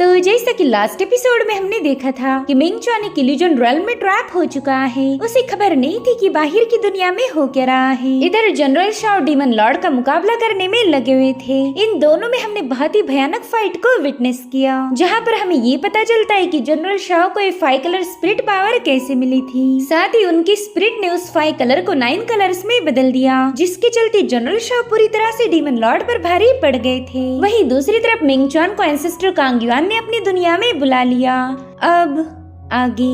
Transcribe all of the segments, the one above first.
तो जैसा कि लास्ट एपिसोड में हमने देखा था कि मिंग चुआन एक इल्यूजन रेल्म में ट्रैप हो चुका है। उसे खबर नहीं थी कि बाहर की दुनिया में हो क्या रहा है। इधर जनरल शाओ डीमन लॉर्ड का मुकाबला करने में लगे हुए थे। इन दोनों में हमने बहुत ही भयानक फाइट को विटनेस किया, जहाँ पर हमें ये पता चलता है कि जनरल शाओ को ये 5 कलर स्पिरिट पावर कैसे मिली थी। साथ ही उनकी स्पिरिट ने उस 5 कलर को 9 कलर्स में बदल दिया, जिसके चलते जनरल शाओ पूरी तरह से डीमन लॉर्ड पर भारी पड़ गए थे। वहीं दूसरी तरफ मिंग चुआन को एंसेस्टर कांग युआन ने अपनी दुनिया में बुला लिया। अब आगे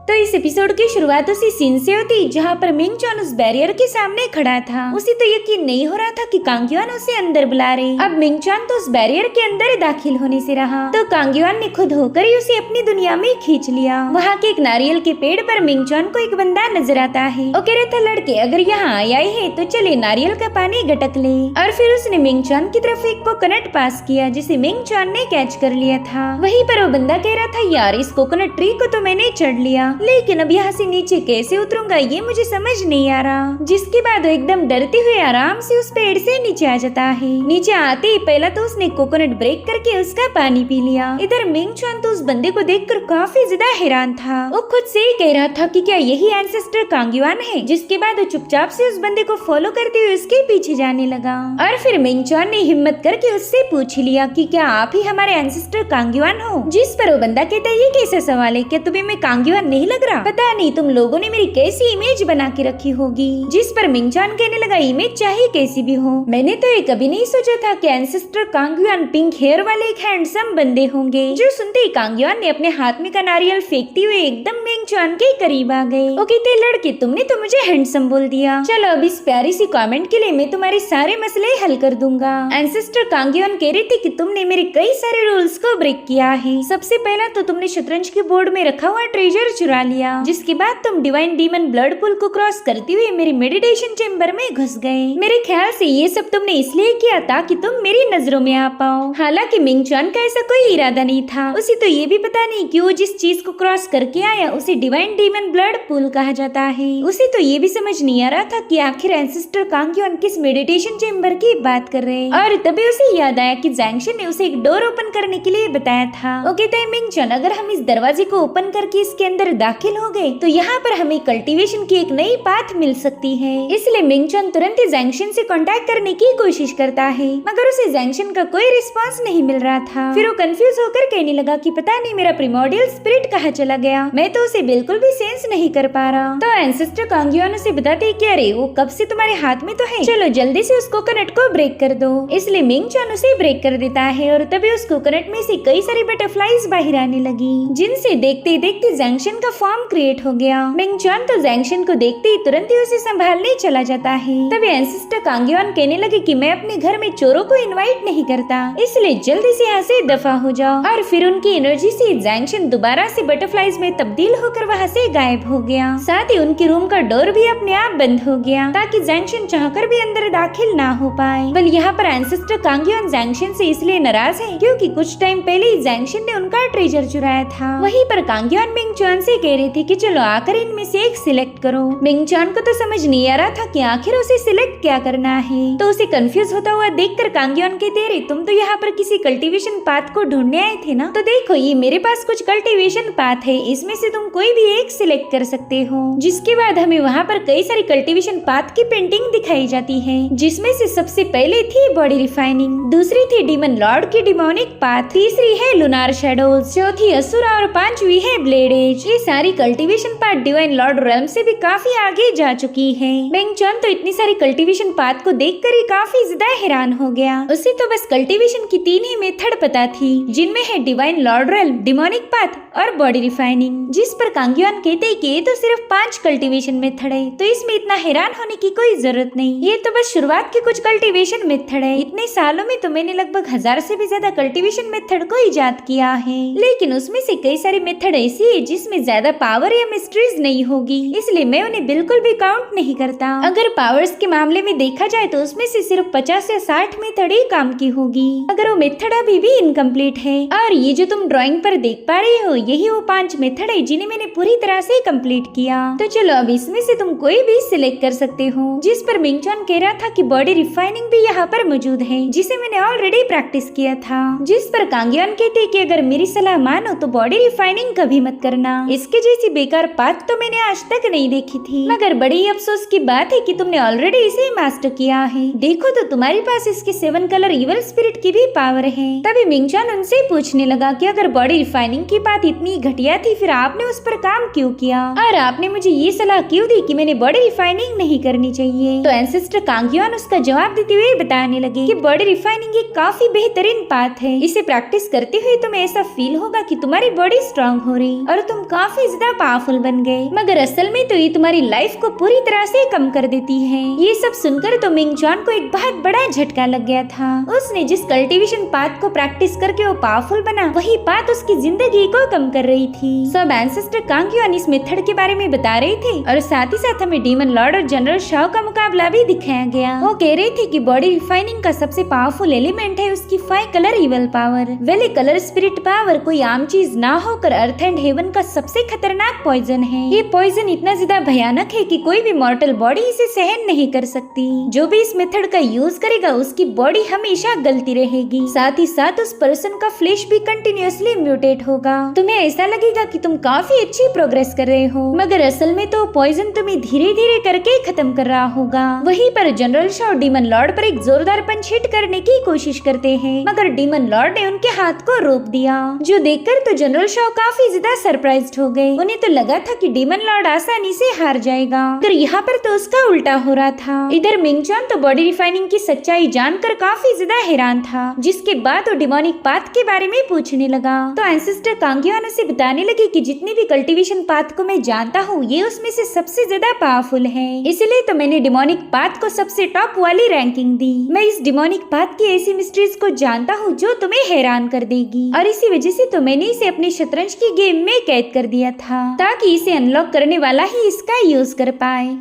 तो इस एपिसोड की शुरुआत उसी सीन से होती जहाँ पर मिंग चुआन उस बैरियर के सामने खड़ा था। उसे तो यकीन नहीं हो रहा था कि कांग युआन उसे अंदर बुला रहे। अब मिंग चुआन तो उस बैरियर के अंदर दाखिल होने से रहा तो कांग युआन ने खुद होकर ही उसे अपनी दुनिया में खींच लिया। वहाँ के एक नारियल के पेड़ पर मिंग चुआन को एक बंदा नजर आता है। वो कह रहा था, लड़के अगर यहाँ आया है तो चले नारियल का पानी गटक ले। और फिर उसने मिंग चुआन की तरफ एक कोकोनट पास किया जिसे मिंग चुआन ने कैच कर लिया था। वहीं पर वो बंदा कह रहा था, यार इस कोकोनट ट्री को तो मैंने चढ़ लिया, लेकिन अब यहाँ से नीचे कैसे उतरूंगा ये मुझे समझ नहीं आ रहा। जिसके बाद वो एकदम डरते हुए आराम से उस पेड़ से नीचे आ जाता है। नीचे आते ही पहला तो उसने कोकोनट ब्रेक करके उसका पानी पी लिया। इधर मिंग चुआन तो उस बंदे को देखकर काफी ज्यादा हैरान था। वो खुद से ही कह रहा था कि क्या यही एंसेस्टर कांग युआन है। जिसके बाद वो चुपचाप से उस बंदे को फॉलो करते हुए उसके पीछे जाने लगा। और फिर मिंग चुआन ने हिम्मत करके उससे पूछ लिया कि क्या आप ही हमारे एंसेस्टर कांग युआन हो। जिस पर वो बंदा कहता है, ये कैसा सवाल है, क्या तुम्हें मैं कांग युआन नहीं लग रहा? पता नहीं तुम लोगों ने मेरी कैसी इमेज बना के रखी होगी। जिस पर मिंग चुआन कहने लगा, इमेज चाहे कैसी भी हो, मैंने तो ये कभी नहीं सोचा था कि ancestor Kang Yuan pink hair वाले एक हैंडसम बंदे होंगे। जो सुनते ही कांग युआन ने अपने हाथ में का नारियल फेंकते हुए एकदम मिंग चुआन के करीब आ गए। वो कहते, लड़के तुमने तो मुझे हैंडसम बोल दिया, चलो अब इस प्यारी सी कमेंट के लिए मैं तुम्हारे सारे मसले हल कर दूंगा। एंसेस्टर कांग युआन कह रही थी कि तुमने मेरे कई सारे रूल्स को ब्रेक किया है। सबसे पहला तो तुमने शतरंज के बोर्ड में रखा हुआ ट्रेजर चुरा लिया, जिसके बाद तुम डिवाइन डीमन ब्लड पूल को क्रॉस करते हुए मेरी मेडिटेशन चेम्बर में घुस गए। मेरे ख्याल से ये सब तुमने इसलिए किया ताकि तुम मेरी नजरों में आ पाओ। हालांकि मिंग चुआन का ऐसा कोई इरादा नहीं था। उसे तो ये भी पता नहीं कि वो जिस चीज को क्रॉस करके आया उसे डिवाइन डीमन ब्लड पूल कहा जाता है। उसे तो ये भी समझ नहीं आ रहा था कि आखिर एंसेस्टर कांग युआन किस मेडिटेशन चेम्बर की बात कर रहे हैं। और तभी उसे याद आया कि जैंगशन ने उसे एक डोर ओपन करने के लिए बताया था। वो कहता है, मिंग चुआन अगर हम इस दरवाजे को ओपन करके इसके अंदर दाखिल हो गए तो यहाँ पर हमें कल्टीवेशन की एक नई पाथ मिल सकती है। इसलिए मिंग चुआन तुरंत ही जैंगशन से कांटेक्ट करने की कोशिश करता है, मगर उसे जैंगशन का कोई रिस्पांस नहीं मिल रहा था। फिर वो कंफ्यूज होकर कहने लगा कि पता नहीं मेरा प्रिमोर्डियल स्पिरिट कहाँ चला गया, मैं तो उसे बिल्कुल भी सेंस नहीं कर पा रहा। तो एंसेस्टर कांग युआन उसे बताते हैं कि अरे वो कब से तुम्हारे हाथ में तो है, चलो जल्दी से उस कोकोनट को ब्रेक कर दो। इसलिए मिंग चुआन उसे ब्रेक कर देता है और तभी उस कोकोनट में से कई सारी बटरफ्लाईज बाहर आने लगी, जिनसे देखते देखते जैंगशन का फॉर्म क्रिएट हो गया। मिंग चुआन तो जैंगशन को देखते ही तुरंत ही उसे संभालने चला जाता है। तभी एंसेस्टर कांग युआन कहने लगे कि मैं अपने घर में चोरों को इनवाइट नहीं करता, इसलिए जल्दी से यहाँ से दफा हो जाओ। और फिर उनकी एनर्जी से जैंगशन दोबारा से बटरफ्लाईज में तब्दील होकर वहाँ से गायब हो गया। साथ ही उनके रूम का डोर भी अपने आप बंद हो गया ताकि जैंगशन चाहकर भी अंदर दाखिल ना हो पाए। बल यहाँ पर एंसेस्टर कांग युआन जैंगशन से इसलिए नाराज है क्योंकि कुछ टाइम पहले ही जैंगशन ने उनका ट्रेजर चुराया था। वहीं पर कांग युआन मिंग चुआन से कह रही थी कि चलो आकर इनमें से एक सिलेक्ट करो। मिंग चुआन को तो समझ नहीं आ रहा था कि आखिर उसे सिलेक्ट क्या करना है। तो उसे कंफ्यूज होता हुआ देखकर कांग युआन कहते, अरे तुम तो यहाँ पर किसी कल्टीवेशन पाथ को ढूंढने आए थे ना, तो देखो ये मेरे पास कुछ कल्टीवेशन पाथ है, इसमें से तुम कोई भी एक सिलेक्ट कर सकते हो। जिसके बाद हमें वहाँ पर कई सारी कल्टीवेशन पाथ की पेंटिंग दिखाई जाती है, जिसमें से सबसे पहले थी बॉडी रिफाइनिंग, दूसरी थी डीमन लॉर्ड की डिमोनिक पाथ, तीसरी है लुनार शैडोज, चौथी असुरा और पांचवी है ब्लेड एज। ये सारी cultivation path divine lord realm से भी काफी आगे जा चुकी है। मिंग चुआन तो इतनी सारी कल्टीवेशन पाथ को देखकर ही काफी ज्यादा हैरान हो गया। उसे तो बस कल्टीवेशन की 3 ही मेथड पता थी, जिनमें है divine lord realm, demonic path और बॉडी रिफाइनिंग। जिस पर कांग युआन कहते हैं कि ये तो सिर्फ 5 कल्टीवेशन मेथड है, तो इसमें इतना हैरान होने की कोई जरूरत नहीं, ये तो बस शुरुआत के कुछ कल्टीवेशन मेथड है। इतने सालों में तो मैंने लगभग 1000 से भी ज्यादा कल्टीवेशन मेथड को इजाद किया है, लेकिन उसमें से कई सारी मेथड ऐसी है जिसमें ज्यादा ज्यादा पावर या मिस्ट्रीज नहीं होगी, इसलिए मैं उन्हें बिल्कुल भी काउंट नहीं करता। अगर पावर्स के मामले में देखा जाए तो उसमें से सिर्फ 50 या 60 मेथड ही काम की होगी, अगर वो मेथड अभी भी इनकम्प्लीट है। और ये जो तुम ड्राइंग पर देख पा रही हो यही वो 5 मेथड है जिन्हें मैंने पूरी तरह से कंप्लीट किया। तो चलो अब इसमें से तुम कोई भी सिलेक्ट कर सकते हो। जिस पर मिंगचॉन कह रहा था कि बॉडी रिफाइनिंग भी यहाँ पर मौजूद है, जिसे मैंने ऑलरेडी प्रैक्टिस किया था। जिस पर कांगयोन कहते कि अगर मेरी सलाह मानो तो बॉडी रिफाइनिंग कभी मत करना, इसके जैसी बेकार बात तो मैंने आज तक नहीं देखी थी। मगर बड़ी अफसोस की बात है कि तुमने ऑलरेडी इसे मास्टर किया है। देखो तो तुम्हारे पास इसके 7 कलर इवल स्पिरिट की भी पावर है। तभी मिंगचॉन उनसे पूछने लगा कि अगर बॉडी रिफाइनिंग की बात इतनी घटिया थी फिर आपने उस पर काम क्यों किया, और आपने मुझे ये सलाह क्यों दी कि मैंने बॉडी रिफाइनिंग नहीं करनी चाहिए। तो एंसेस्टर कांगयोन उसका जवाब देते हुए बताने लगे कि बॉडी रिफाइनिंग एक काफी बेहतरीन बात है। इसे प्रैक्टिस करते हुए तुम्हें ऐसा फील होगा कि तुम्हारी बॉडी स्ट्रांग हो रही और तुम काफी ज्यादा पावरफुल बन गए, मगर असल में तो ये तुम्हारी लाइफ को पूरी तरह से कम कर देती है। ये सब सुनकर तो मिंगचॉन को एक बहुत बड़ा झटका लग गया था। उसने जिस कल्टीवेशन पाथ को प्रैक्टिस करके वो पावरफुल बना, वही पाथ उसकी जिंदगी को कम कर रही थी। सब एंसेस्टर कांगयोन इस मेथड के बारे में बता रहे थे और साथ ही साथ हमें डीमन लॉर्ड और जनरल शाओ का मुकाबला भी दिखाया गया। वो कह रहे थे कि बॉडी रिफाइनिंग का सबसे पावरफुल एलिमेंट है उसकी 5 कलर इवल पावर। वेले कलर स्पिरिट पावर कोई आम चीज ना होकर अर्थ एंड हेवन का सबसे खतरनाक पॉइजन है। ये पॉइजन इतना ज्यादा भयानक है कि कोई भी मॉर्टल बॉडी इसे सहन नहीं कर सकती। जो भी इस मेथड का यूज करेगा उसकी बॉडी हमेशा गलती रहेगी, साथ ही साथ उस पर्सन का फ्लैश भी कंटिन्यूअसली म्यूटेट होगा। तुम्हें ऐसा लगेगा कि तुम काफी अच्छी प्रोग्रेस कर रहे हो, मगर असल में तो पॉइजन तुम्हें धीरे धीरे करके खत्म कर रहा होगा। वहीं पर जनरल शाओ डीमन लॉर्ड पर एक जोरदार पंच हिट करने की कोशिश करते हैं, मगर डीमन लॉर्ड ने उनके हाथ को रोक दिया, जो देखकर तो जनरल शाओ काफी ज्यादा सरप्राइज्ड हो गए। उन्हें तो लगा था कि डीमन लॉर्ड आसानी से हार जाएगा, मगर यहाँ पर तो उसका उल्टा हो रहा था। इधर मिंगचॉन तो बॉडी रिफाइनिंग की सच्चाई जानकर काफी ज्यादा हैरान था, जिसके बाद वो डिमोनिक पाथ के बारे में पूछने लगा। तो एंसेस्टर कांगयोन उसे बताने लगे कि जितनी भी कल्टीवेशन पाथ को मैं जानता हूँ ये उसमें से सबसे ज्यादा पावरफुल है, इसलिए तो मैंने डिमोनिक पाथ को सबसे टॉप वाली रैंकिंग दी। मैं इस डिमोनिक पाथ की ऐसी मिस्ट्रीज को जानता हूँ जो तुम्हें हैरान कर देगी, और इसी वजह से तो मैंने इसे अपने शतरंज की गेम में कैद कर दिया था, ताकि इसे अनलॉक करने वाला ही इसका यूज कर पाए।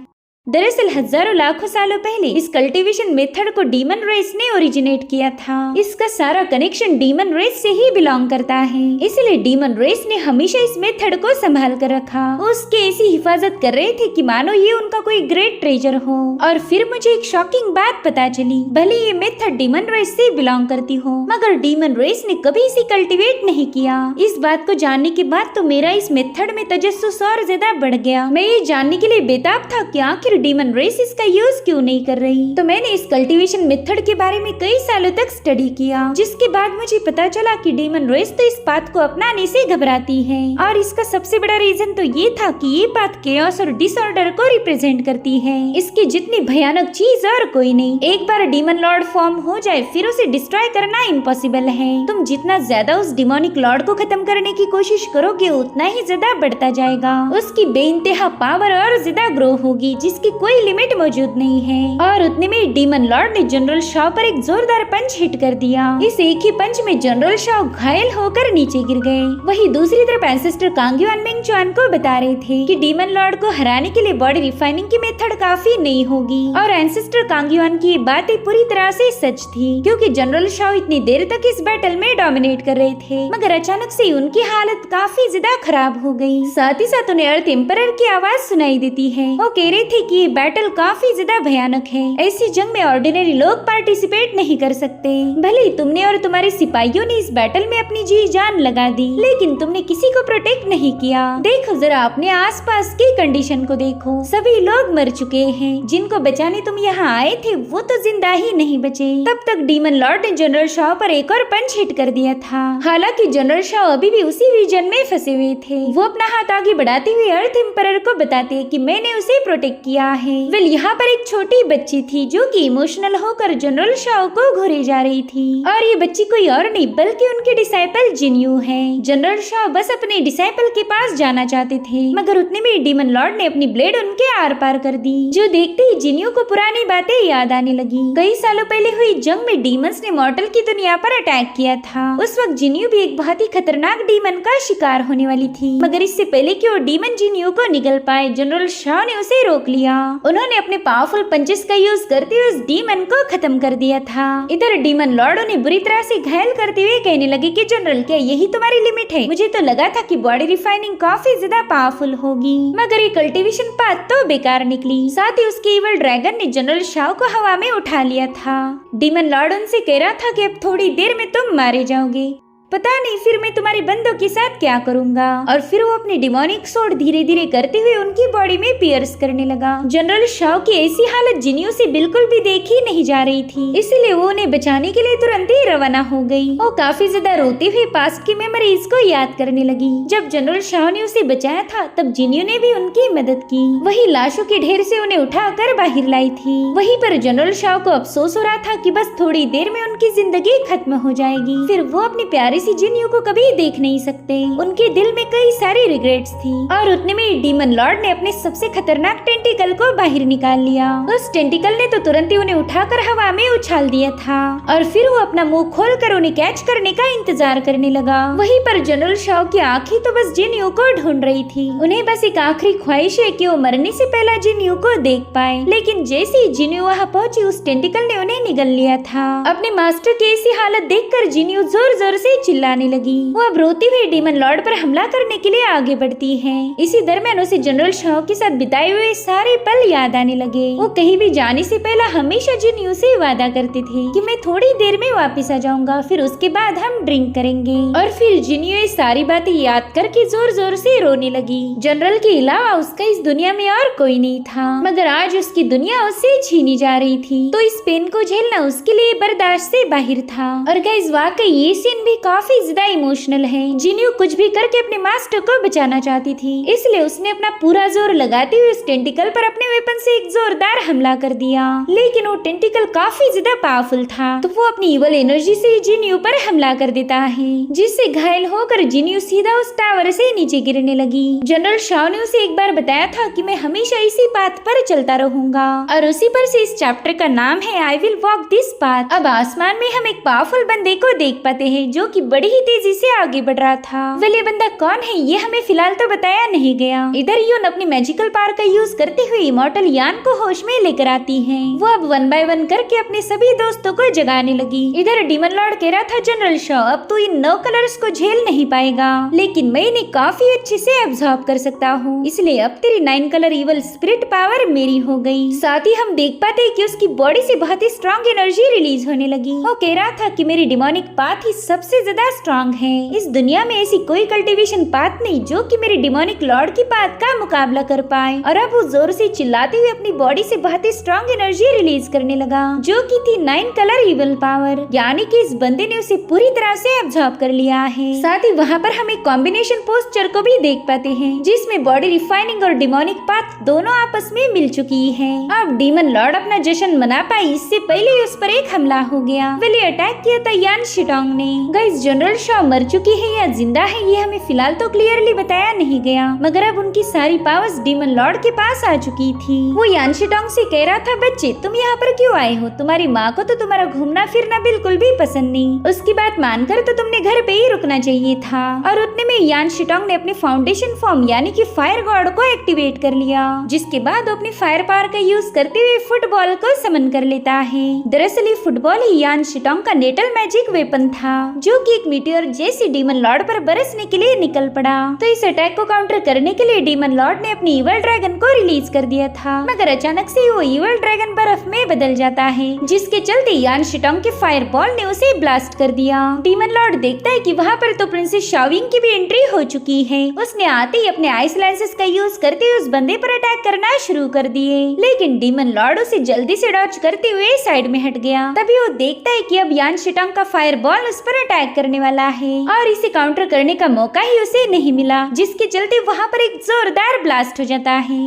दरअसल हजारों लाखों सालों पहले इस कल्टीवेशन मेथड को डीमन रेस ने ओरिजिनेट किया था। इसका सारा कनेक्शन डीमन रेस से ही बिलोंग करता है, इसलिए डीमन रेस ने हमेशा इस मेथड को संभाल कर रखा। उसके ऐसी हिफाजत कर रहे थे कि मानो ये उनका कोई ग्रेट ट्रेजर हो। और फिर मुझे एक शॉकिंग बात पता चली, भले ये मेथड डीमन रेस से बिलोंग करती हो, मगर डीमन रेस ने कभी इसे कल्टीवेट नहीं किया। इस बात को जानने के बाद तो मेरा इस मेथड में तजस्सुस और ज्यादा बढ़ गया। मैं ये जानने के लिए बेताब था कि आखिर डीमन रेस इसका यूज क्यों नहीं कर रही। तो मैंने इस कल्टीवेशन मेथड के बारे में कई सालों तक स्टडी किया, जिसके बाद मुझे पता चला कि डीमन रेस तो इस पाथ को अपनाने से घबराती है, और इसका सबसे बड़ा रीजन तो ये था कि ये पाथ केओस और डिसऑर्डर को रिप्रेजेंट करती है। इसकी जितनी भयानक चीज और कोई नहीं। एक बार डीमन लॉर्ड फॉर्म हो जाए फिर उसे डिस्ट्रॉय करना इम्पॉसिबल है। तुम जितना ज्यादा उस डिमोनिक लॉर्ड को खत्म करने की कोशिश करोगे उतना ही ज्यादा बढ़ता जाएगा। उसकी बेइंतहा पावर और ज्यादा ग्रो होगी, जिसकी कोई लिमिट मौजूद नहीं है। और उतने में डीमन लॉर्ड ने जनरल शाओ पर एक जोरदार पंच हिट कर दिया। इस एक ही पंच में जनरल शाओ घायल होकर नीचे गिर गए। वहीं दूसरी तरफ एंसेस्टर कांगयोन मिंगचॉन को बता रहे थे कि डीमन लॉर्ड को हराने के लिए बॉडी रिफाइनिंग की मेथड काफी नहीं होगी। और एंसेस्टर कांगयोन की ये बातें पूरी तरह से सच थी, क्योंकि जनरल शाओ इतनी देर तक इस बैटल में डोमिनेट कर रहे थे, मगर अचानक से उनकी हालत काफी ज्यादा खराब हो गई। साथ ही साथ उन्हें अर्थ एम्परर की आवाज सुनाई देती है। वो कह रहे थे कि ये बैटल काफी ज्यादा भयानक है, ऐसी जंग में ऑर्डिनरी लोग पार्टिसिपेट नहीं कर सकते। भले ही तुमने और तुम्हारे सिपाहियों ने इस बैटल में अपनी जी जान लगा दी, लेकिन तुमने किसी को प्रोटेक्ट नहीं किया। देखो जरा अपने आसपास की कंडीशन को देखो, सभी लोग मर चुके हैं। जिनको बचाने तुम यहाँ आए थे वो तो जिंदा ही नहीं बचे। तब तक डीमन लॉर्ड ने जनरल शाओ पर एक और पंच हिट कर दिया था। हालांकि जनरल शाओ अभी भी उसी विजन में फंसे हुए थे। वो अपना हाथ आगे बढ़ाते हुए अर्थ एम्परर को बताते कि मैंने उसे प्रोटेक्ट किया किया है। वेल यहाँ पर एक छोटी बच्ची थी जो कि इमोशनल होकर जनरल शाओ को घूरे जा रही थी, और ये बच्ची कोई और नहीं बल्कि उनके डिसाइपल जिन्यू है। जनरल शाओ बस अपने डिसाइपल के पास जाना चाहते थे, मगर उतने में डीमन लॉर्ड ने अपनी ब्लेड उनके आर पार कर दी, जो देखते ही जिन्यू को पुरानी बातें याद आने लगी। कई सालों पहले हुई जंग में डीमंस ने मॉर्टल की दुनिया पर अटैक किया था। उस वक्त जिन्यू भी एक बहुत ही खतरनाक डीमन का शिकार होने वाली थी, मगर इससे पहले कि वो डीमन जिन्यू को निगल पाए, जनरल शाओ ने उसे रोक लिया। उन्होंने अपने पावरफुल पंचेस का यूज करते हुए उस डीमन को खत्म कर दिया था। इधर डीमन लॉर्ड उन्हें बुरी तरह से घायल करते हुए कहने लगे कि जनरल क्या यही तुम्हारी लिमिट है? मुझे तो लगा था कि बॉडी रिफाइनिंग काफी ज्यादा पावरफुल होगी, मगर ये कल्टीवेशन पाथ तो बेकार निकली। साथ ही उसके इवल ड्रैगन ने जनरल शाओ को हवा में उठा लिया था। डीमन लॉर्ड उनसे कह रहा था कि अब थोड़ी देर में तुम मारे जाओगे, पता नहीं फिर मैं तुम्हारे बंदों के साथ क्या करूंगा। और फिर वो अपनी डिमोनिक सोड धीरे धीरे करते हुए उनकी बॉडी में पियर्स करने लगा। जनरल शाओ की ऐसी हालत जिन्यू से बिल्कुल भी देखी नहीं जा रही थी, इसलिए वो उन्हें बचाने के लिए तुरंत ही रवाना हो गई। वो काफी ज्यादा रोते हुए पास्ट की मेमोरीज को याद करने लगी। जब जनरल शाओ ने उसे बचाया था तब जिन्यू ने भी उनकी मदद की, वही लाशों के ढेर से उन्हें उठाकर बाहर लाई थी। वहीं पर जनरल शाओ को अफसोस हो रहा था कि बस थोड़ी देर में उनकी जिंदगी खत्म हो जाएगी, फिर वो अपनी प्यारी सी जिन्यू को कभी देख नहीं सकते। उनके दिल में कई सारी रिग्रेट्स थी, और उतने में डीमन लॉर्ड ने अपने सबसे खतरनाक टेंटिकल को बाहर निकाल लिया। उस टेंटिकल ने तो तुरंत ही उन्हें उठाकर हवा में उछाल दिया था, और फिर वो अपना मुंह खोलकर उन्हें कैच करने का इंतजार करने लगा। वहीं पर जनरल शाओ की आंखें तो बस जिन्यू को ढूंढ रही थी। उन्हें बस एक आखिरी ख्वाहिश है कि वो मरने से पहले जिन्यू को देख पाए, लेकिन जैसे ही जिन्यू वहाँ पहुंची उस टेंटिकल ने उन्हें निगल लिया था। अपने मास्टर की ऐसी हालत देखकर जिन्यू जोर जोर से चिल्लाने लगी। वो अब रोती हुई डीमन लॉर्ड पर हमला करने के लिए आगे बढ़ती है। इसी दरमियान उसे जनरल शाओ के साथ बिताए हुए सारे पल याद आने लगे। वो कहीं भी जाने से पहले हमेशा जिन्यू से वादा करते थे कि मैं थोड़ी देर में वापस आ जाऊंगा, फिर उसके बाद हम ड्रिंक करेंगे। और फिर जिन्यू ये सारी बातें याद करके जोर जोर से रोने लगी। जनरल के अलावा उसका इस दुनिया में और कोई नहीं था, मगर आज उसकी दुनिया उससे छीनी जा रही थी, तो इस पेन को झेलना उसके लिए बर्दाश्त से बाहर था। और गाइस वाकई ये सीन भी काफी ज्यादा इमोशनल है। जिन्यू कुछ भी करके अपने मास्टर को बचाना चाहती थी, इसलिए उसने अपना पूरा जोर लगाते हुए उस टेंटिकल पर अपने वेपन से एक जोरदार हमला कर दिया। लेकिन वो टेंटिकल काफी ज्यादा पावरफुल था, तो वो अपनी इवल एनर्जी से जिन्यू पर हमला कर देता है, जिससे घायल होकर जिन्यू सीधा उस टावर से नीचे गिरने लगी। जनरल शाओ ने उसे एक बार बताया था कि मैं हमेशा इसी पाथ पर चलता रहूंगा, और उसी पर से इस चैप्टर का नाम है I will walk this path. अब आसमान में हम एक पावरफुल बंदे को देख पाते हैं जो कि बड़ी ही तेजी से आगे बढ़ रहा था। वेल ये बंदा कौन है ये हमें फिलहाल तो बताया नहीं गया। इधर यून अपनी मैजिकल पावर का यूज करते हुए इमॉर्टल यान को होश में लेकर आती है। वो अब 1 बाय 1 करके अपने सभी दोस्तों को जगाने लगी। इधर डीमन लॉर्ड कह रहा था जनरल शाओ अब तो इन 9 कलर्स को झेल नहीं पाएगा, लेकिन मैं इन्हें काफी अच्छे से एब्जॉर्ब कर सकता हूँ, इसलिए अब तेरी 9 कलर इवल स्पिरिट पावर मेरी हो गई। साथ ही हम देख पाते हैं कि उसकी बॉडी से बहुत ही स्ट्रॉन्ग एनर्जी रिलीज होने लगी। वो कह रहा था कि मेरी डिमोनिक पाथ ही सबसे ज्यादा स्ट्रॉन्ग है, इस दुनिया में ऐसी कोई कल्टीवेशन पाथ नहीं जो कि मेरे डिमोनिक लॉर्ड की पाथ का मुकाबला कर पाए। और अब वो जोर से चिल्लाते हुए अपनी बॉडी से बहुत ही स्ट्रॉन्ग एनर्जी रिलीज करने लगा, जो कि थी 9 कलर इवल पावर, यानी कि इस बंदे ने उसे पूरी तरह से एब्जॉर्ब कर लिया है। साथ ही वहाँ पर हम एक कॉम्बिनेशन पोस्चर को भी देख पाते हैं, जिसमें बॉडी रिफाइनिंग और डिमोनिक पाथ दोनों आपस में मिल चुकी है। अब डीमन लॉर्ड अपना जश्न मना पाई इससे पहले उस पर एक हमला हो गया। वेल अटैक किया था यान शिटोंग ने। गाइस जनरल शाओ मर चुकी है या जिंदा है ये हमें फिलहाल तो क्लियरली बताया नहीं गया, मगर अब उनकी सारी पावर्स डीमन लॉर्ड के पास आ चुकी थी। वो यान शिटोंग से कह रहा था बच्चे तुम यहाँ पर क्यों आए हो? तुम्हारी माँ को तो तुम्हारा घूमना फिरना बिल्कुल भी पसंद नहीं, उसकी बात मानकर तो तुमने घर पे ही रुकना चाहिए था। और उतने में यान शिटोंग ने अपने फाउंडेशन फॉर्म यानी कि फायर गॉड को एक्टिवेट कर लिया, जिसके बाद वो अपनी फायर पावर का यूज करते हुए फुटबॉल को समन कर लेता है। दरअसल ये फुटबॉल ही यान शिटोंग का नेटल मैजिक वेपन था, जो कि एक मीटियोर जैसे डीमन लॉर्ड पर बरसने के लिए निकल पड़ा। तो इस अटैक को काउंटर करने के लिए डीमन लॉर्ड ने अपनी इवल ड्रैगन को रिलीज कर दिया था, मगर अचानक से वो इवल ड्रैगन बर्फ में बदल जाता है, जिसके चलते यान शिटोंग के फायर बॉल ने उसे ब्लास्ट कर दिया। डीमन लॉर्ड देखता है कि वहाँ पर तो प्रिंसेस शाओविंग की भी एंट्री हो चुकी है। उसने आते ही अपने आइस लेंसेस का यूज करते हुए उस बंदे पर अटैक करना शुरू कर दिए, लेकिन डीमन लॉर्ड उसे जल्दी से डॉज करते हुए साइड में हट गया। तभी वो देखता है कि अब यान शिटोंग का फायर बॉल उस पर अटैक करने वाला है, और इसे काउंटर करने का मौका ही उसे नहीं मिला, जिसके चलते वहाँ पर एक जोरदार ब्लास्ट हो जाता है।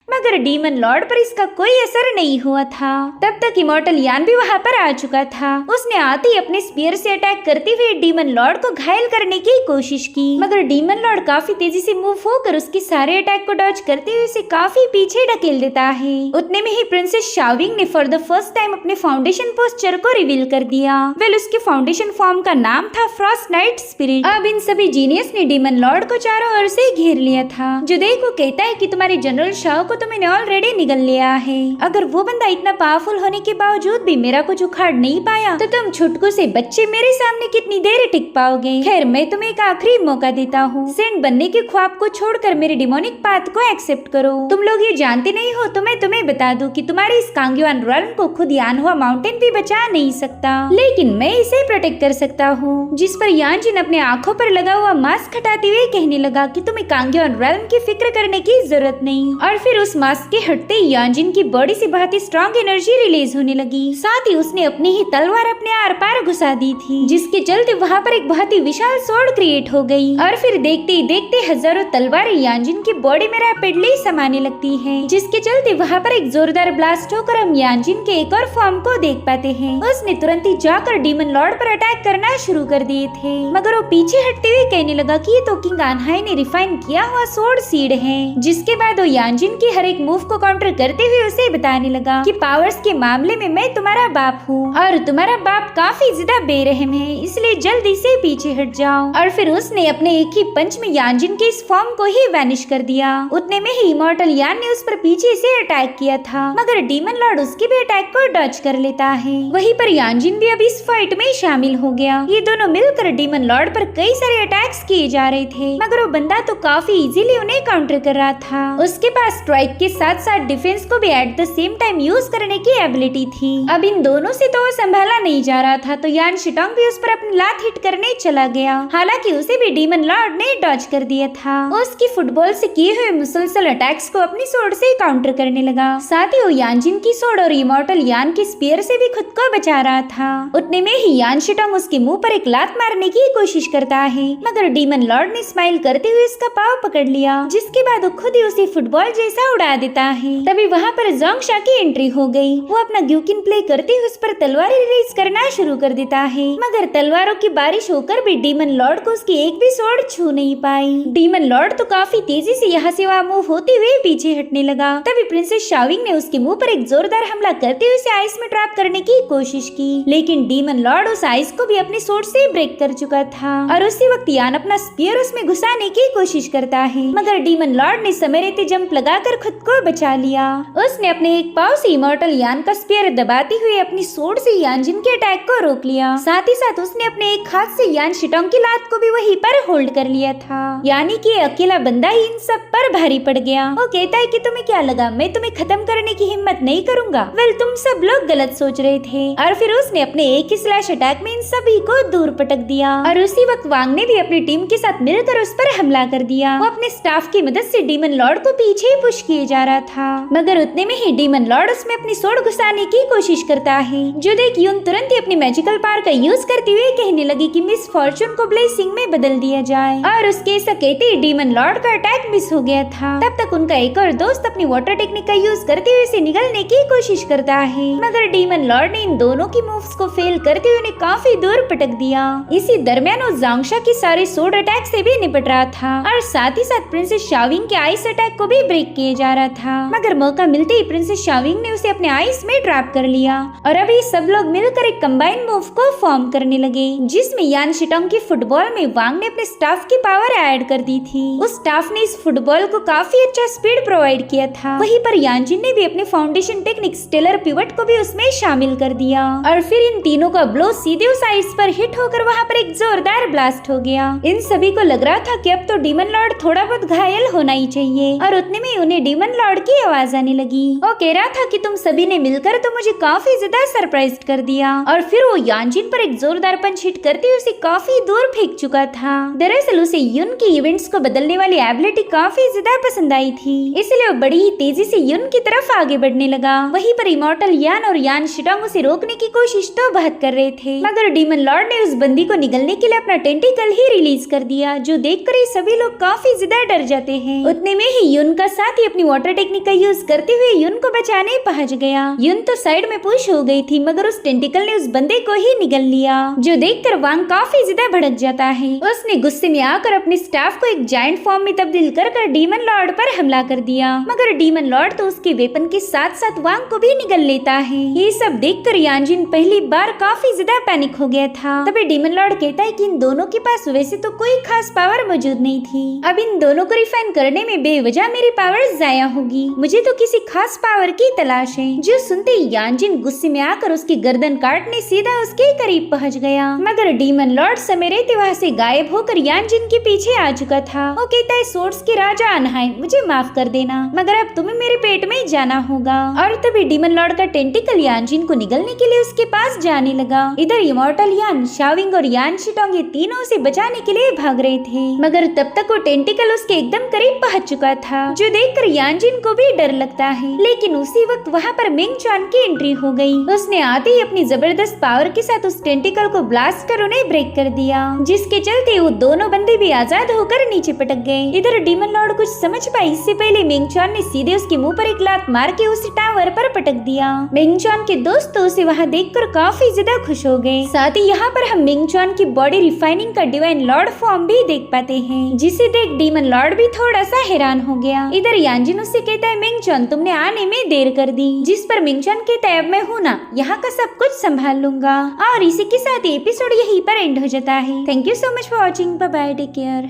मगर डीमन लॉर्ड पर इसका कोई असर नहीं हुआ था। तब तक इमॉर्टल यान भी वहाँ पर आ चुका था। उसने आते ही अपने स्पीयर से अटैक करते हुए डीमन लॉर्ड को घायल करने की कोशिश की, मगर डीमन लॉर्ड काफी तेजी से मूव होकर उसके सारे अटैक को डॉज करते हुए उसे काफी पीछे ढकेल देता है। उतने में ही प्रिंसेस शाओविंग ने फॉर द फर्स्ट टाइम अपने फाउंडेशन पोस्चर को रिवील कर दिया। वेल, उसके फाउंडेशन फॉर्म का नाम था फ्रॉस्ट नाइट स्पिरिट। अब इन सभी जीनियस ने डीमन लॉर्ड को चारों ओर से घेर लिया था। जुदेई को कहता है कि तुम्हारे जनरल शाओ को तो मैंने ऑलरेडी निगल लिया है। अगर वो बंदा इतना पावरफुल होने के बावजूद भी मेरा कुछ उखाड़ नहीं पाया तो तुम छुटकू से बच्चे मेरे सामने कितनी देर टिक पाओगे। खैर, मैं तुम्हें एक आखिरी मौका देता हूँ। सेंट बनने के ख्वाब को छोड़कर मेरे डिमोनिक पाथ को एक्सेप्ट करो। तुम लोग ये जानते नहीं हो तो मैं तुम्हें बता दूं कि तुम्हारे इस कांग्युआन रॉन को खुद यानहुआ माउंटेन भी बचा नहीं सकता, लेकिन मैं इसे प्रोटेक्ट कर सकता हूँ। जिस पर यानजिन अपने आंखों पर लगा हुआ मास्क हटाते हुए कहने लगा कि तुम्हें कांग्युआन रॉन की फिक्र करने की जरूरत नहीं। और फिर उस मास्क के हटते ही यानजिन की बॉडी से बहुत ही स्ट्रॉन्ग एनर्जी रिलीज होने लगी। साथ ही उसने अपनी ही तलवार अपने आर पार घुसा दी थी, जिसके चलते वहाँ पर एक बहुत ही विशाल स्वॉर्ड क्रिएट हो गई। और फिर देखते ही देखते हजारों तलवारें यानजिन की बॉडी में रैपिडली समाने लगती है, जिसके चलते वहाँ पर एक जोरदार ब्लास्ट होकर हम यानजिन के एक और फॉर्म को देख पाते हैं। उसने तुरंत ही जाकर डीमन लॉर्ड पर अटैक करना शुरू कर दिए थे, मगर वो पीछे हटते हुए कहने लगा कि ये तो किंग आनहाई ने रिफाइन किया हुआ स्वॉर्ड सीड है। जिसके बाद वो यानजिन की हर एक मूव को काउंटर करते हुए उसे बताने लगा कि पावर्स के मामले में मैं तुम्हारा बाप हूँ और तुम्हारा बाप काफी ज्यादा बेरहम है, इसलिए जल्दी से पीछे हट जाओ। और फिर उसने अपने एक ही पंच में यानजिन के इस फॉर्म को ही वैनिश कर दिया। उतने में ही इमॉर्टल यान ने उस पर पीछे से अटैक किया था, मगर डीमन लॉर्ड उसके भी अटैक को डॉज कर लेता है। वहीं पर यानजिन भी अब इस फाइट में शामिल हो गया। ये दोनों मिलकर डीमन लॉर्ड पर कई सारे अटैक्स किए जा रहे थे, मगर वो बंदा तो काफी इजीली उन्हें काउंटर कर रहा था। उसके पास स्ट्राइक के साथ साथ डिफेंस को भी at the same time use करने की एबिलिटी थी। अब इन दोनों से तो वो संभाला नहीं जा रहा था, तो यान शिटोंग भी उस पर अपनी लात हिट करने चला गया। हालांकि उसे भी डीमन लॉर्ड ने डॉज कर दिया था। उसकी फुटबॉल से किए हुए मुसलसल अटैक्स को अपनी सोर्ड से काउंटर करने लगा। साथ ही वो यानजिन की सोर्ड और इमॉर्टल यान के स्पीयर से भी खुद को बचा रहा था। उतने में ही यान शिटोंग उसके मुंह पर एक लात मारने की कोशिश करता है, मगर डीमन लॉर्ड ने स्माइल करते हुए उसका पाव पकड़ लिया, जिसके बाद वो खुद ही उसे फुटबॉल जैसा उड़ा देता है। तभी वहाँ पर जोंगशा की एंट्री हो गई। वो अपना ग्यूकिन प्ले करते हुए उस पर तलवारें रिलीज करना शुरू कर देता है, मगर तलवारों की बारिश होकर भी डीमन लॉर्ड को उसकी एक भी स्वॉर्ड छू नहीं पाई। डीमन लॉर्ड तो काफी तेजी से यहाँ से वहाँ मूव होते हुए पीछे हटने लगा। तभी प्रिंसेस शाओविंग ने उसके मुंह पर एक जोरदार हमला करते हुए उसे आइस में ट्रैप करने की कोशिश की, लेकिन डीमन लॉर्ड उस आइस को भी अपनी स्वॉर्ड से ब्रेक कर चुका था। और उसी वक्त यान अपना स्पीयर उसमें घुसाने की कोशिश करता है, मगर डीमन लॉर्ड ने समय रहते जंप लगाकर खुद को बचा लिया। उसने अपने एक पाव से इमॉर्टल यान का स्पीयर दबाते हुए अपनी स्वॉर्ड से यानजिन के अटैक को रोक लिया। साथ ही साथ उसने अपने एक हाथ से यान शिटोंग की लात को भी वहीं पर होल्ड कर लिया था, यानी कि अकेला बंदा ही इन सब पर भारी पड़ गया। वो कहता है कि तुम्हें क्या लगा मैं तुम्हें खत्म करने की हिम्मत नहीं करूंगा? वेल, तुम सब लोग गलत सोच रहे थे। और फिर उसने अपने एक ही स्लैश अटैक में इन सभी को दूर पटक दिया। और उसी वक्त वांग ने भी अपनी टीम के साथ मिलकर उस पर हमला कर दिया। वो अपने स्टाफ की मदद से डीमन लॉर्ड को पीछे पुश किए जा रहा था, मगर उतने में ही डीमन लॉर्ड उसमें अपनी सोड घुसाने की कोशिश करता है। जो देख यून तुरंत ही अपनी मैजिकल पावर का यूज करते हुए कहने लगी कि मिस फॉर्चून को ब्लेसिंग में बदल दिया जाए। और उसके ऐसा कहते ही डीमन लॉर्ड का अटैक मिस हो गया था। तब तक उनका एक और दोस्त अपनी वाटर टेक्निक का यूज करते हुए इसे निगलने की कोशिश करता है, मगर डीमन लॉर्ड ने इन दोनों की मूव्स को फेल करते हुए उन्हें काफी दूर पटक दिया। इसी दरमियान वो जोंगशा की सारे सोड अटैक से भी निपट रहा था, और साथ ही साथ प्रिंसेस शाओविंग के आइस अटैक को भी ब्रेक किए जा रहा था। मगर मौका मिलते ही प्रिंसेस शाओविंग ने उसे अपने आइस में ट्रैप कर लिया, और अभी सब लोग मिलकर एक कंबाइन मूव को फॉर्म करने लगे, जिसमें यान शिटोंग की फुटबॉल में वांग ने अपने स्टाफ की पावर ऐड कर दी थी। उस स्टाफ ने इस फुटबॉल को काफी अच्छा स्पीड प्रोवाइड किया था। वहीं पर यानजिन ने भी अपने फाउंडेशन टेक्निक स्टेलर पिवट को भी उसमें शामिल कर दिया, और फिर इन तीनों का ब्लो सीधे उस आइस पर हिट होकर वहाँ पर एक जोरदार ब्लास्ट हो गया। इन सभी को लग रहा था कि अब तो डीमन लॉर्ड थोड़ा बहुत घायल होना ही चाहिए, और उतने में उन्हें डीमन लॉर्ड की आवाज आने लगी। वो कह रहा था कि तुम सभी ने मिलकर तो मुझे काफी ज्यादा सरप्राइज कर दिया। और फिर वो यानजिन पर एक जोरदार पंच हिट करते हुए उसे काफी दूर फेंक चुका था। दरअसल उसे युन की इवेंट्स को बदलने वाली एबिलिटी काफी ज्यादा पसंद आई थी, इसलिए वो बड़ी ही तेजी से युन की तरफ आगे बढ़ने लगा। वहीं पर इमॉर्टल यान और यान शिटोंग उसे रोकने की कोशिश तो बहुत कर रहे थे, मगर डीमन लॉर्ड ने उस बंदी को निगलने के लिए अपना टेंटिकल ही रिलीज कर दिया, जो देखकर ये सभी लोग काफी ज्यादा डर जाते हैं। उतने में ही युन का साथी अपनी वाटर टेक्निक का यूज करते हुए युन को बचाने पहुंच गया। युन तो साइड में पुश हो गई थी, मगर उस टेंटिकल ने उस बंदे को ही निगल लिया, जो देखकर वांग काफी ज्यादा भड़क जाता है। उसने गुस्से में आकर अपने स्टाफ को एक जायंट फॉर्म में तब्दील कर डीमन लॉर्ड पर हमला कर दिया, मगर डीमन लॉर्ड तो उसके वेपन के साथ साथ वांग को भी निगल लेता है। ये सब देखकर यानजिन पहली बार काफी ज्यादा पैनिक हो गया था। तभी डीमन लॉर्ड कहता है कि इन दोनों के पास वैसे तो कोई खास पावर मौजूद नहीं थी, अब इन दोनों को रिफाइन करने में बेवजह मेरी पावर जाया होगी, मुझे तो किसी खास पावर की तलाश है। जो सुनते ही यानजिन गुस्से में आकर उसकी गर्दन काटने सीधा उसके करीब पहुंच गया, मगर डीमन लॉर्ड समय रहते वहाँ से गायब होकर यानजिन के पीछे आ चुका था। वो कहता है सोर्स के राजा अनहाइन, मुझे माफ कर देना, मगर अब तुम्हें मेरे पेट में जाना होगा। और तभी डीमन लॉर्ड का टेंटिकल यानजिन को निगलने के लिए उसके पास जाने लगा। इधर इमॉर्टल यान, शाविंग और यान शिटोंग ये तीनों उसे बचाने के लिए भाग रहे थे, मगर तब तक वो टेंटिकल उसके एकदम करीब पहुंच चुका था, जो देखकर यानजिन को भी डर लगता है। लेकिन उसी वक्त वहाँ पर मिंग चुआन की एंट्री हो गई। उसने आते ही अपनी जबरदस्त पावर के साथ उस टेंटिकल को ब्लास्ट कर उन्हें ब्रेक कर दिया, जिसके चलते वो दोनों बंदे भी आजाद होकर नीचे पटक गए। इधर डीमन लॉर्ड कुछ समझ पाई इससे पहले मिंग चुआन ने सीधे उसके मुंह पर एक लात मार के उसे टावर पर पटक दिया। मिंग चुआन के दोस्त तो उसे वहाँ देखकर काफी ज्यादा खुश हो गए। साथ ही यहाँ पर हम मिंग चुआन की बॉडी रिफाइनिंग का डिवाइन लॉर्ड फॉर्म भी देख पाते हैं, जिसे देख डीमन लॉर्ड भी थोड़ा सा हैरान हो गया। इधर यानजिन उससे कहता है मिंग चुआन तुमने आने में देर कर दी, जिस पर मिंग चुआन कहता है अब मैं हूँ ना, यहाँ का सब कुछ संभाल लूंगा। और इसी के साथ एपिसोड यहीं पर एंड हो जाता है। Thank you so much for watching, bye bye, take care.